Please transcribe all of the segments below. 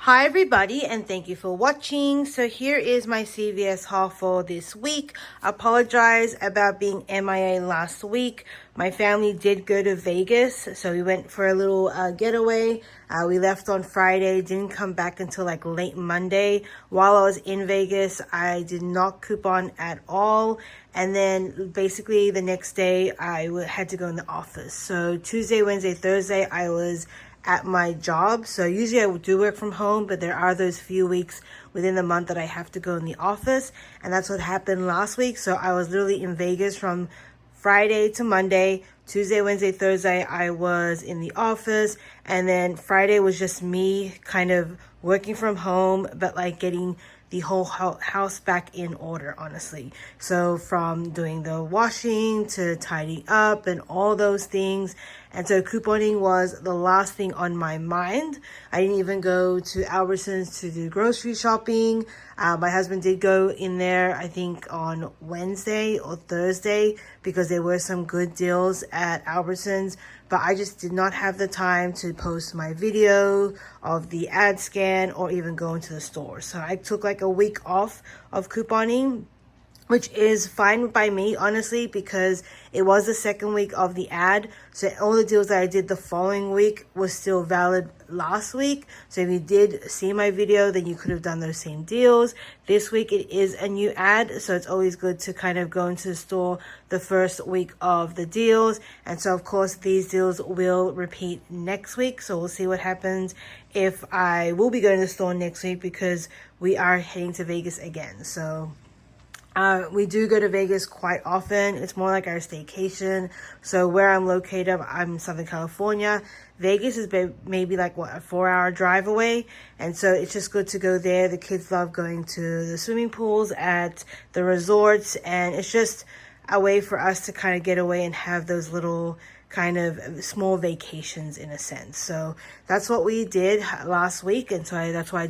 Hi everybody, and thank you for watching. So here is my CVS haul for this week. Apologize about being MIA last week. My family did go to Vegas, so we went for a little getaway. We left on Friday, didn't come back until like late Monday. While I was in Vegas, I did not coupon at all. And then basically the next day I had to go in the office. So Tuesday, Wednesday, Thursday, I was at my job. So usually I do work from home, but there are those few weeks within the month that I have to go in the office. And that's what happened last week. So I was literally in Vegas from Friday to Monday. Tuesday, Wednesday, Thursday, I was in the office. And then Friday was just me kind of working from home, but like getting the whole house back in order, honestly. So from doing the washing to tidying up and all those things. And so couponing was the last thing on my mind. I didn't even go to Albertsons to do grocery shopping. My husband did go in there, I think on Wednesday or Thursday, because there were some good deals at Albertsons. But I just did not have the time to post my video of the ad scan or even go into the store. So I took like a week off of couponing, which is fine by me, honestly, because it was the second week of the ad. So all the deals that I did the following week was still valid last week. So if you did see my video, then you could have done those same deals. This week it is a new ad, so it's always good to kind of go into the store the first week of the deals. And so of course these deals will repeat next week. So we'll see what happens if I will be going to the store next week, because we are heading to Vegas again. So we do go to Vegas quite often. It's more like our staycation. So where I'm located, I'm in Southern California. Vegas is maybe like, what, a 4-hour drive away. And so it's just good to go there. The kids love going to the swimming pools at the resorts. And it's just a way for us to kind of get away and have those little kind of small vacations in a sense. So that's what we did last week. And so that's why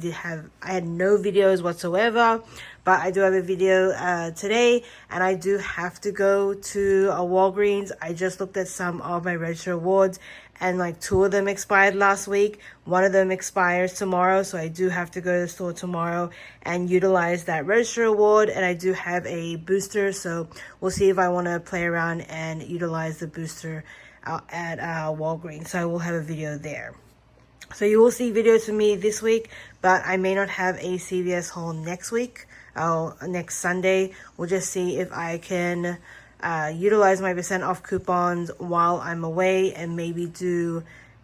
I had no videos whatsoever. But I do have a video today, and I do have to go to a Walgreens. I just looked at some of my register awards, and like 2 of them expired last week. 1 of them expires tomorrow, so I do have to go to the store tomorrow and utilize that register award. And I do have a booster, so we'll see if I want to play around and utilize the booster at Walgreens. So I will have a video there. So you will see videos from me this week, but I may not have a CVS haul next week. Next Sunday. We'll just see if I can utilize my % off coupons while I'm away, and maybe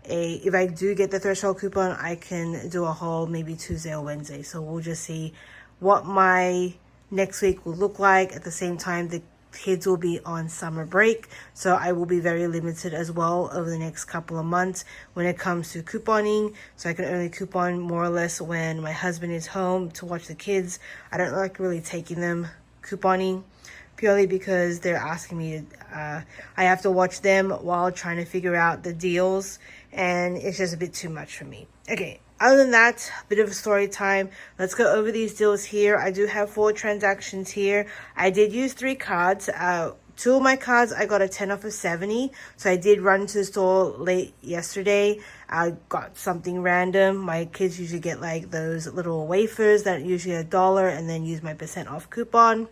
if I do get the threshold coupon, I can do a haul maybe Tuesday or Wednesday. So we'll just see what my next week will look like. At the same time, the kids will be on summer break, so I will be very limited as well over the next couple of months when it comes to couponing. So I can only coupon more or less when my husband is home to watch the kids. I don't like really taking them couponing, purely because they're asking me to, I have to watch them while trying to figure out the deals, and it's just a bit too much for me. Okay, other than that, a bit of a story time. Let's go over these deals here. I do have 4 transactions here. I did use 3 cards. 2 of my cards, I got a 10 off of 70. So I did run to the store late yesterday. I got something random. My kids usually get like those little wafers that are usually $1, and then use my % off coupon.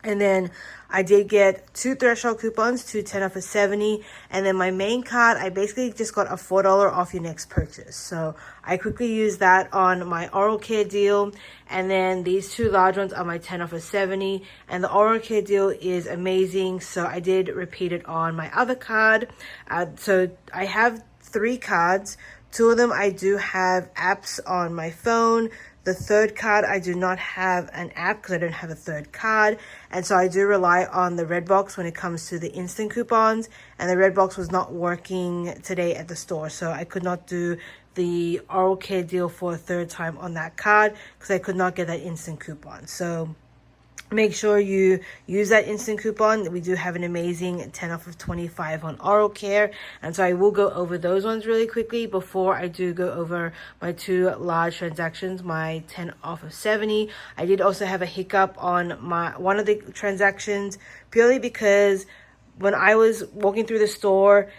And then I did get 2 threshold coupons, 2 10 off of 70. And then my main card, I basically just got a $4 off your next purchase. So I quickly used that on my oral care deal. And then these 2 large ones are my 10 off of 70. And the oral care deal is amazing. So I did repeat it on my other card. So I have 3 cards. 2 of them I do have apps on my phone. The 3rd card, I do not have an app because I don't have a 3rd card. And so I do rely on the Redbox when it comes to the instant coupons. And the Redbox was not working today at the store, so I could not do the oral care deal for a 3rd time on that card because I could not get that instant coupon. So make sure you use that instant coupon. We do have an amazing 10 off of 25 on oral care. And so I will go over those ones really quickly before I do go over my 2 large transactions, my 10 off of 70. I did also have a hiccup on one of the transactions, purely because when I was walking through the store,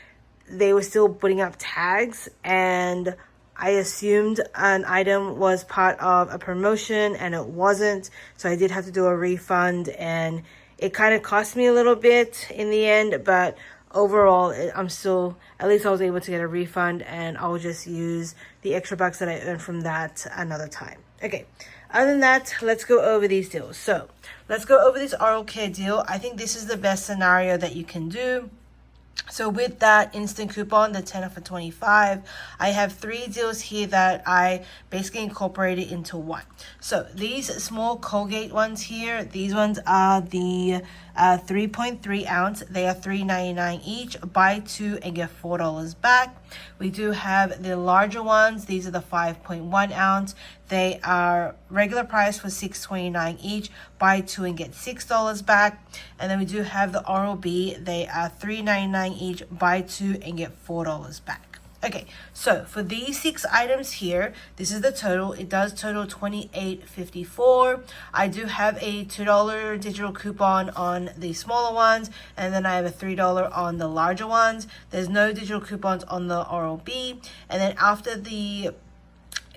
they were still putting up tags, and I assumed an item was part of a promotion and it wasn't, so I did have to do a refund, and it kind of cost me a little bit in the end, but overall I'm still, at least I was able to get a refund, and I'll just use the extra bucks that I earned from that another time. Okay, other than that, let's go over these deals. So let's go over this oral care deal. I think this is the best scenario that you can do. So with that instant coupon, the 10 for 25, I have 3 deals here that I basically incorporated into one. So these small Colgate ones here, these ones are the 3.3 ounce. They are $3.99 each. Buy 2 and get $4 back. We do have the larger ones. These are the 5.1 ounce. They are regular price for $6.29 each. Buy 2 and get $6 back. And then we do have the Oral-B. They are $3.99 each. Buy 2 and get $4 back. Okay, so for these 6 items here, this is the total. It does total $28.54. I do have a $2 digital coupon on the smaller ones, and then I have a $3 on the larger ones. There's no digital coupons on the Oral-B. And then after the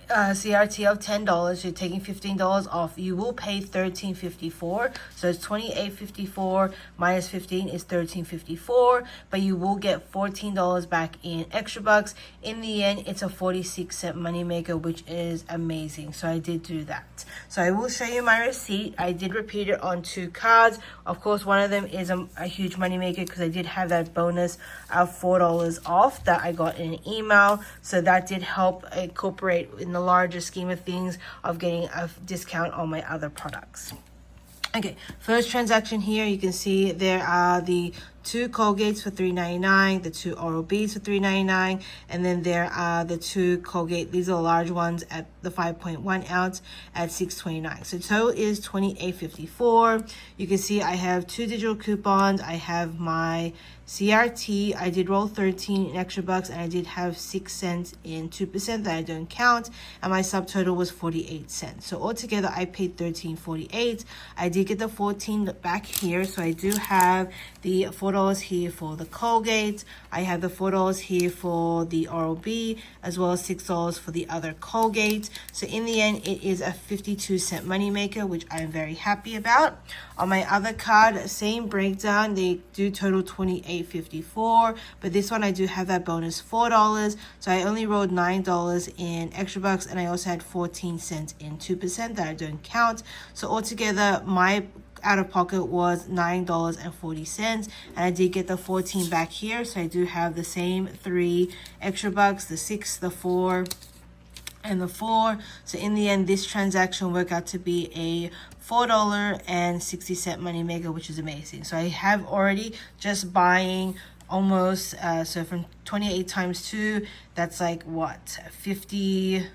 CRT of $10, you're taking $15 off. You will pay $13.54, so it's $28.54 minus 15 is $13.54, but you will get $14 back in extra bucks. In the end, it's a 46-cent moneymaker, which is amazing. So I did do that. So I will show you my receipt. I did repeat it on 2 cards. Of course, one of them is a huge moneymaker because I did have that bonus of $4 off that I got in an email. So that did help incorporate in the larger scheme of things of getting a discount on my other products. Okay, first transaction here, you can see there are the 2 Colgates for $3.99, the 2 Oral-B's for $3.99, and then there are the 2 Colgate, these are the large ones at the 5.1 ounce at $6.29. So total is $28.54. You can see I have 2 digital coupons. I have my CRT. I did roll 13 in extra bucks, and I did have 6 cents in 2% that I don't count, and my subtotal was 48 cents. So altogether, I paid $13.48. I did get the 14 back here, so I do have the $4 here for the Colgate. I have the $4 here for the Oral-B, as well as $6 for the other Colgate. So in the end, it is a 52-cent moneymaker, which I'm very happy about. On my other card, same breakdown. They do total $28.54, but this one I do have that bonus $4. So I only rolled $9 in extra bucks, and I also had 14 cents in 2% that I don't count. So altogether, my out of pocket was $9.40, and I did get the 14 back here. So I do have the same 3 extra bucks, the 6, the 4, and the 4. So in the end, this transaction worked out to be a $4.60 moneymaker, which is amazing. So I have already just buying almost, so from 28 times 2, that's like what, 50,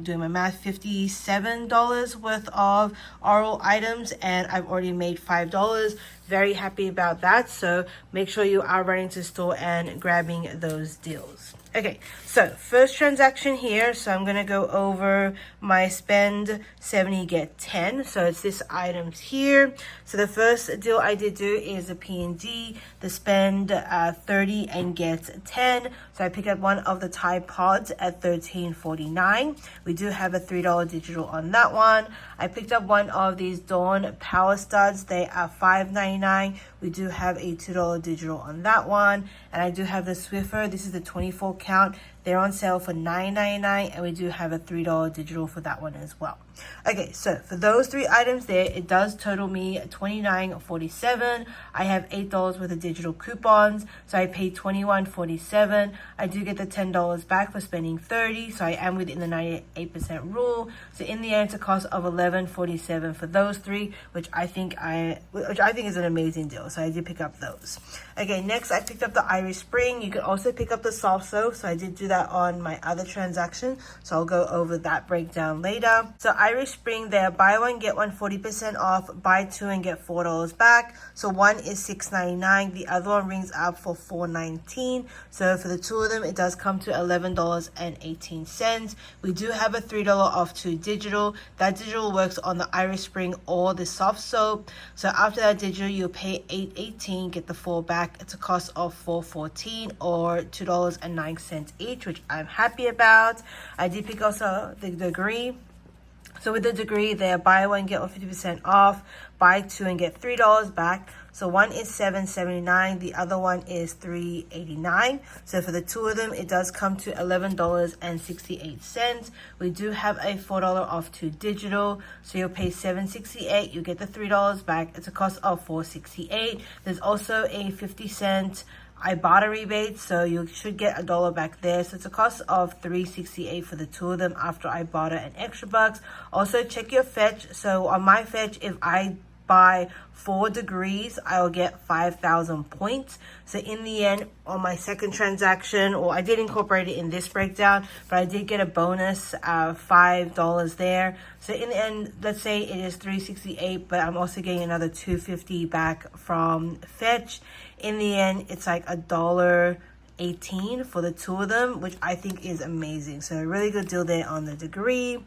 doing my math, $57 worth of oral items, and I've already made $5. Very happy about that. So make sure you are running to the store and grabbing those deals. Okay, so first transaction here. So I'm gonna go over my spend 70 get 10. So it's this items here. So the first deal I did do is a P&G, the spend 30 and get 10. So I picked up one of the Tide Pods at $13.49. We do have a $3 digital on that one. I picked up one of these Dawn Power Studs. They are $5.99. We do have a $2 digital on that one. And I do have the Swiffer. This is the 24 count. They're on sale for $9.99, and we do have a $3 digital for that one as well. Okay, so for those 3 items there, it does total me $29.47. I have $8 worth of digital coupons, so I paid $21.47. I do get the $10 back for spending $30, so I am within the 98% rule. So in the end, it's a cost of $11.47 for those 3, which I think is an amazing deal. So I did pick up those. Okay, next I picked up the Irish Spring. You can also pick up the soft soap, so I did do that on my other transaction. So I'll go over that breakdown later. So Irish Spring, they're buy one, get one 40% off, buy two and get $4 back. So one is $6.99, the other one rings up for $4.19. So for the two of them, it does come to $11.18. We do have a $3 off to digital. That digital works on the Irish Spring or the soft soap. So after that digital, you'll pay $8.18, get the 4 back. It's a cost of $4.14 or $2.09 each, which I'm happy about. I did pick also the degree. So with the degree, they're buy one, get one 50% off, buy two and get $3 back. So one is $7.79, the other one is $3.89. So for the two of them, it does come to $11.68. We do have a $4 off to digital. So you'll pay $7.68, you get the $3 back. It's a cost of $4.68. There's also a 50-cent Ibotta rebate, so you should get $1 back there. So it's a cost of $3.68 for the two of them after Ibotta and extra bucks. Also check your fetch. So on my fetch, if I buy 4 degrees, I will get 5,000 points. So in the end, on my second transaction, or I did incorporate it in this breakdown, but I did get a bonus of $5 there. So in the end, let's say it is $3.68, but I'm also getting another $2.50 back from fetch. In the end, it's like $1.18 for the two of them, which I think is amazing. So a really good deal there on the degree.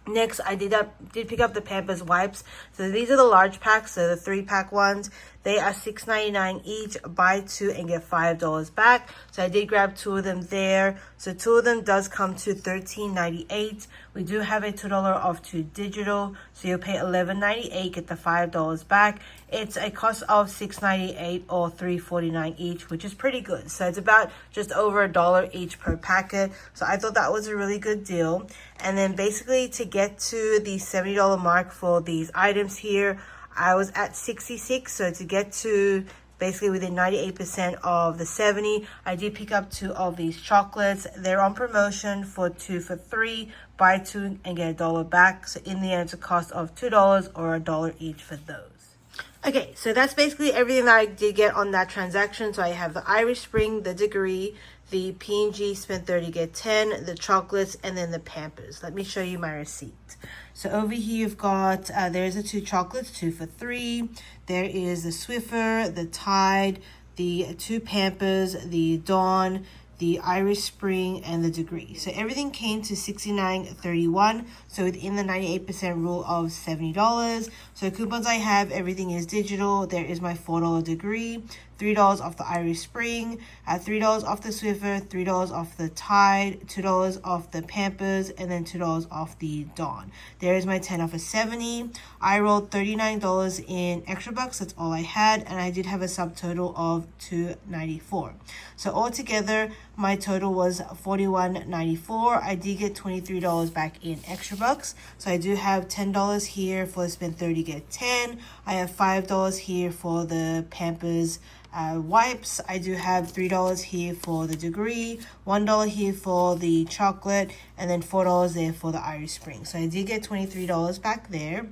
Next, I did pick up the Pampers wipes. So these are the large packs, so the 3-pack ones. They are $6.99 each. Buy two and get $5 back. So I did grab 2 of them there. So 2 of them does come to $13.98. We do have a $2 off to digital. So you'll pay $11.98, get the $5 back. It's a cost of $6.98 or $3.49 each, which is pretty good. So it's about just over $1 each per packet. So I thought that was a really good deal. And then basically to get to the $70 mark for these items here, I was at 66. So to get to basically within 98% of the 70, I did pick up 2 of these chocolates. They're on promotion for 2 for $3. Buy 2 and get $1 back. So in the end, it's a cost of $2 or $1 each for those. Okay, so that's basically everything that I did get on that transaction. So I have the Irish Spring, the degree, the P&G spend 30 get 10, the chocolates, and then the Pampers. Let me show you my receipt. So over here you've got, there's the 2 chocolates, 2 for $3. There is the Swiffer, the Tide, the 2 Pampers, the Dawn, the Irish Spring, and the degree. So everything came to $69.31. So within the 98% rule of $70. So coupons I have, everything is digital. There is my $4 degree, $3 off the Irish Spring, $3 off the Swiffer, $3 off the Tide, $2 off the Pampers, and then $2 off the Dawn. There is my 10 off of 70. I rolled $39 in extra bucks. That's all I had, and I did have a subtotal of $294. So altogether, my total was $41.94. I did get $23 back in extra bucks. So I do have $10 here for spend 30 get 10. I have $5 here for the Pampers wipes. I do have $3 here for the degree, $1 here for the chocolate, and then $4 there for the Irish Spring. So I did get $23 back there.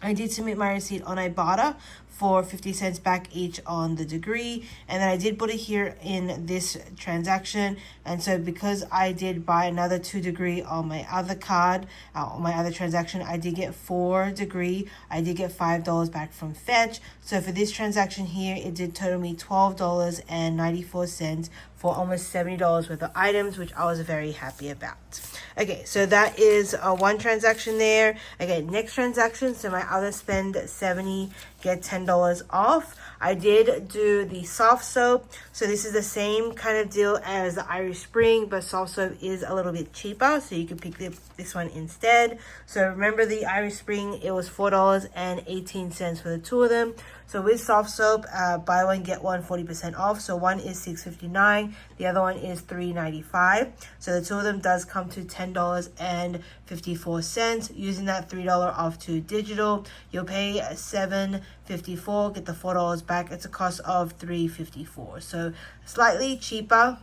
I did submit my receipt on Ibotta for 50 cents back each on the degree, and then I did put it here in this transaction. And so because I did buy another 2 degree on my other card, on my other transaction, I did get 4 degree. I did get $5 back from fetch. So for this transaction here, it did total me $12.94 for almost $70 worth of items, which I was very happy about. Okay, so that is one transaction there. Okay, next transaction, so my other spend 70 get $10 off. I did do the soft soap. So this is the same kind of deal as the Irish Spring, but soft soap is a little bit cheaper, so you can pick this one instead. So remember the Irish Spring, it was $4.18 for the 2 of them. So with soft soap, buy one, get one 40% off. So one is $6.59, the other one is $3.95. So the 2 of them does come to $10.54. Using that $3 off to digital, you'll pay $7.54, get the $4 back. It's a cost of $3.54. So slightly cheaper.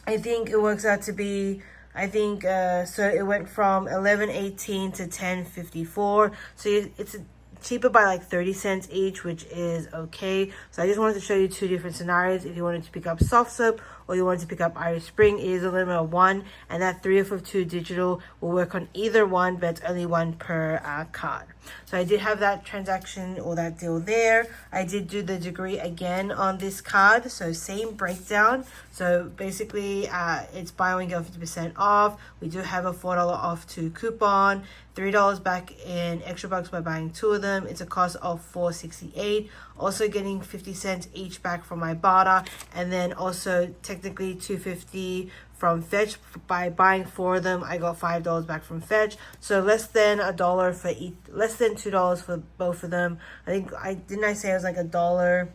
I think it works out to be, so it went from $11.18 to $10.54. So it's cheaper by like 30 cents each, which is okay. So I just wanted to show you two different scenarios. If you wanted to pick up soft soap or you wanted to pick up Irish Spring, it is a limit of one, and that 3 off of 2 digital will work on either one, but it's only one per card. So I did have that transaction or that deal there. I did do the degree again on this card, so same breakdown. So basically it's buy one get 50% off. We do have a $4 off 2 coupon, $3 back in extra bucks by buying 2 of them. It's a cost of $4.68. Also getting 50 cents each back from my barter, and then also technically $2.50 from Fetch. By buying 4 of them, I got $5 back from Fetch. So less than $1 for each, less than $2 for both of them. I think I say it was like $1.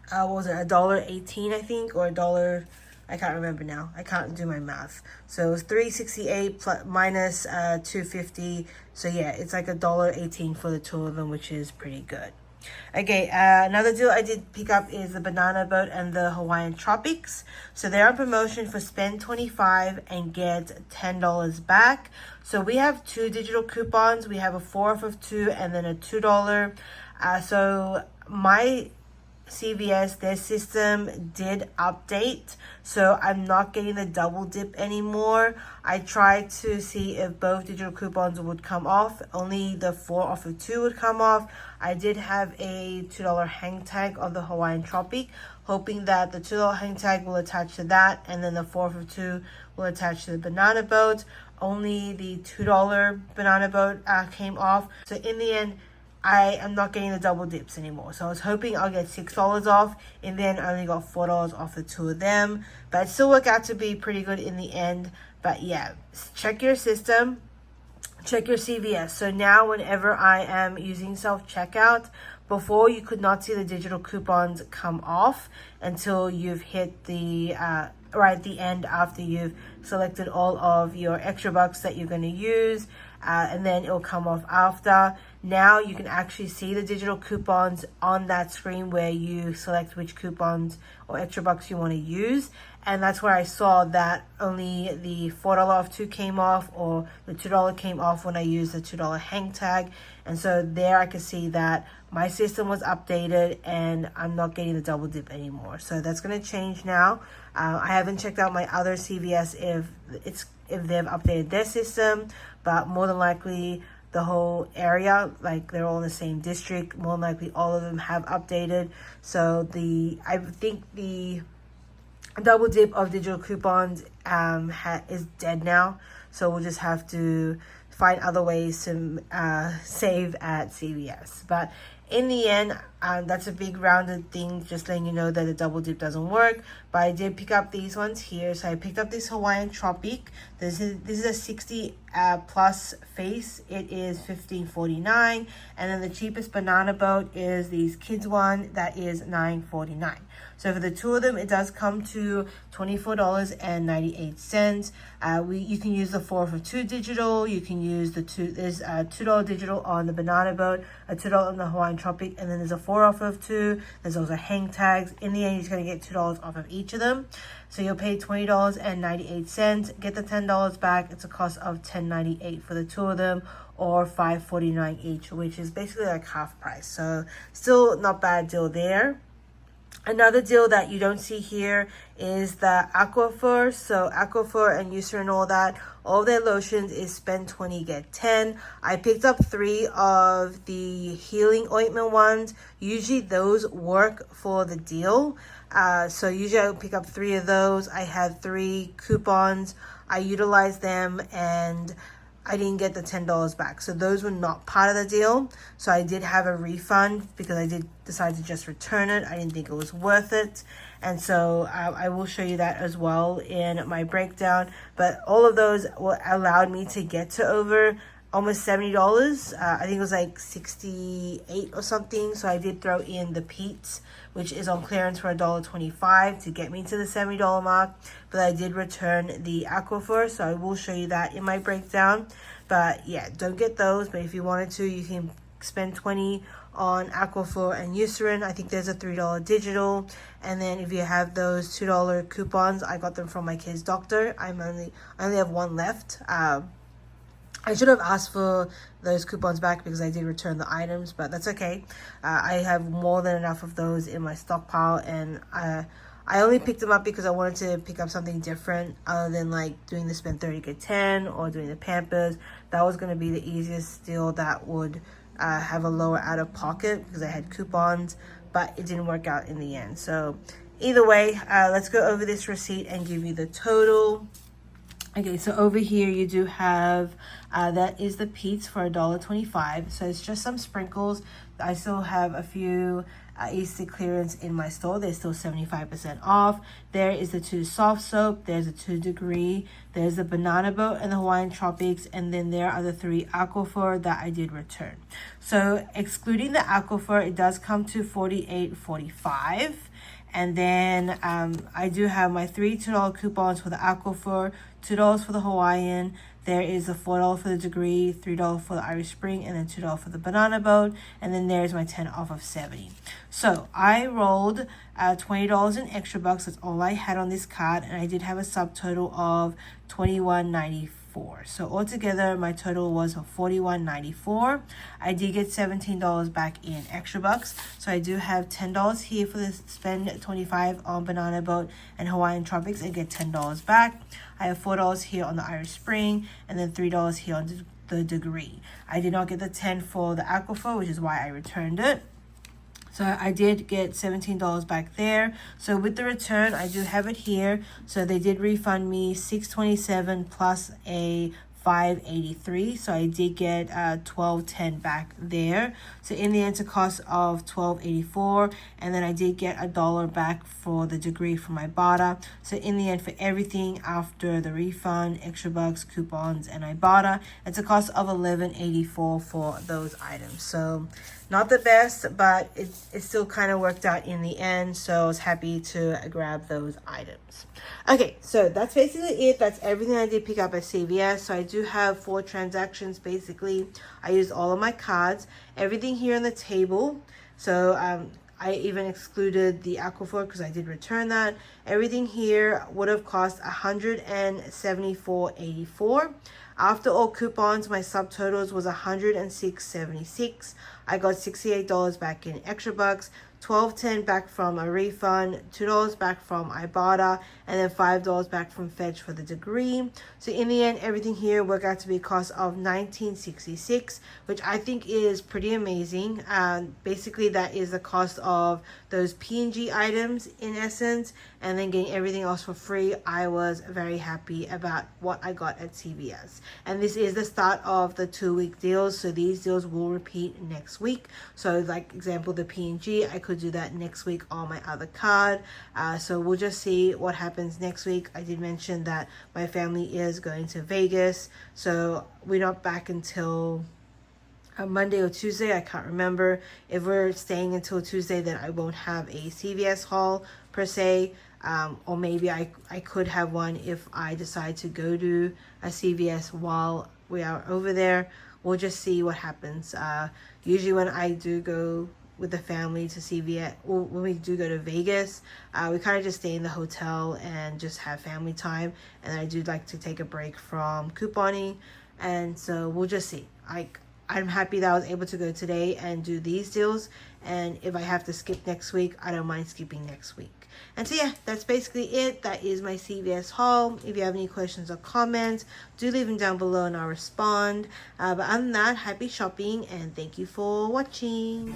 What was it, $1.18 I think, or $1? I can't remember now. I can't do my math. So it was $3.68 plus minus $2.50. So yeah, it's like $1.18 for the 2 of them, which is pretty good. Okay, another deal I did pick up is the Banana Boat and the Hawaiian Tropics. So they're on promotion for spend $25 and get $10 back. So we have 2 digital coupons. We have a 4 off of 2 and then a $2. So my CVS, their system did update, so I'm not getting the double dip anymore. I tried to see if both digital coupons would come off. Only the 4 off of 2 would come off. I did have a $2 hang tag on the Hawaiian Tropic, hoping that the $2 hang tag will attach to that, and then the 4 off of 2 will attach to the Banana Boat. Only the $2 Banana Boat came off. So in the end, I am not getting the double dips anymore. So I was hoping I'll get $6 off. In the end, I only got $4 off the 2 of them. But it still worked out to be pretty good in the end. But yeah, check your system. Check your CVS. So now whenever I am using self-checkout, before you could not see the digital coupons come off until you've hit the right at the end after you've selected all of your extra bucks that you're going to use, and then it'll come off after. Now you can actually see the digital coupons on that screen where you select which coupons or extra bucks you want to use. And that's where I saw that only the $4 off 2 came off, or the $2 came off when I used the $2 hang tag. And so there I could see that my system was updated and I'm not getting the double dip anymore. So that's going to change now. I haven't checked out my other CVS if they've updated their system, but more than likely the whole area, like they're all in the same district, more than likely all of them have updated. So I think the double dip of digital coupons is dead now. So we'll just have to find other ways to save at CVS. But in the end, that's a big rounded thing, just letting you know that the double dip doesn't work. But I did pick up these ones here. So I picked up this Hawaiian Tropic. This is a 60 plus face. It is $15.49. And then the cheapest Banana Boat is these kids one that is $9.49. So for the 2 of them, it does come to $24.98. You can use the 4 for 2 digital. You can use the there's a $2 digital on the Banana Boat, a $2 on the Hawaiian Tropic, and then there's a 4 off of 2. There's also hang tags. In the end, you're just going to get $2 off of each of them. So you'll pay $20.98, get the $10 back. It's a cost of $10.98 for the 2 of them, or $5.49 each, which is basically like half price. So still not bad deal there. Another deal that you don't see here is the Aquaphor. So Aquaphor and Eucerin and all that, all their lotions is spend 20 get 10. I picked up 3 of the healing ointment ones. Usually those work for the deal. So usually I would pick up 3 of those. I had 3 coupons. I utilized them and I didn't get the $10 back. So those were not part of the deal. So I did have a refund because I did decide to just return it. I didn't think it was worth it. And so I will show you that as well in my breakdown. But all of those allowed me to get to over almost $70. I think it was like 68 or something. So I did throw in the Pete's, which is on clearance for $1.25 to get me to the $70 mark. But I did return the Aquaphor, so I will show you that in my breakdown. But yeah, don't get those. But if you wanted to, you can spend 20 on Aquaphor and Eucerin. I think there's a $3 digital. And then if you have those $2 coupons, I got them from my kid's doctor. I only have 1 left. I should have asked for those coupons back because I did return the items, but that's okay. I have more than enough of those in my stockpile, and I only picked them up because I wanted to pick up something different other than like doing the spend 30 get 10 or doing the Pampers. That was going to be the easiest deal that would have a lower out of pocket because I had coupons, but it didn't work out in the end. So either way, let's go over this receipt and give you the total. Okay, so over here you do have, that is the Pete's for $1.25. So it's just some sprinkles. I still have a few Easter clearance in my store. They're still 75% off. There is the 2 soft soap. There's a 2 degree. There's the Banana Boat and the Hawaiian Tropics. And then there are the 3 Aquaphor that I did return. So excluding the Aquaphor, it does come to $48.45. And then I do have my 3 $2 coupons for the Aquaphor, $2 for the Hawaiian. There is a $4 for the degree, $3 for the Irish Spring, and then $2 for the Banana Boat. And then there's my 10 off of 70. So I rolled $20 in extra bucks. That's all I had on this card. And I did have a subtotal of $21.94. So altogether, my total was $41.94. I did get $17 back in extra bucks. So I do have $10 here for the spend $25 on Banana Boat and Hawaiian Tropics and get $10 back. I have $4 here on the Irish Spring and then $3 here on the degree. I did not get the 10 for the Aquaphor, which is why I returned it. So I did get $17 back there. So with the return, I do have it here. So they did refund me $627 plus a $583. So I did get $12.10 back there. So in the end, it's a cost of $12.84, and then I did get $1 back for the degree from my Ibotta. So in the end, for everything after the refund, extra bucks, coupons, and Ibotta, it's a cost of $11.84 for those items. So not the best, but it still kind of worked out in the end. So I was happy to grab those items. Okay, so that's basically it. That's everything I did pick up at CVS. So I do have 4 transactions basically. I used all of my cards. Everything here on the table. So I even excluded the Aquaphor because I did return that. Everything here would have cost $174.84. After all coupons, my subtotals was $106.76. I got $68 back in extra bucks, $12.10 back from a refund, $2 back from Ibotta, and then $5 back from Fetch for the degree. So in the end, everything here worked out to be a cost of $19.66, which I think is pretty amazing. Basically, that is the cost of those P&G items in essence, and then getting everything else for free. I was very happy about what I got at CVS. And this is the start of the 2-week deals, so these deals will repeat next week. So like example, the P&G, I could do that next week on my other card. So we'll just see what happens next week. I did mention that my family is going to Vegas, so we're not back until Monday or Tuesday. I can't remember. If we're staying until Tuesday, then I won't have a CVS haul per se. Or maybe I could have one if I decide to go to a CVS while we are over there. We'll just see what happens. Usually when I do go with the family to CVS, or when we do go to Vegas, we kind of just stay in the hotel and just have family time. And I do like to take a break from couponing. And so we'll just see. I'm happy that I was able to go today and do these deals. And if I have to skip next week, I don't mind skipping next week. And so yeah, that's basically it. That is my CVS haul. If you have any questions or comments, do leave them down below and I'll respond. But other than that, happy shopping and thank you for watching.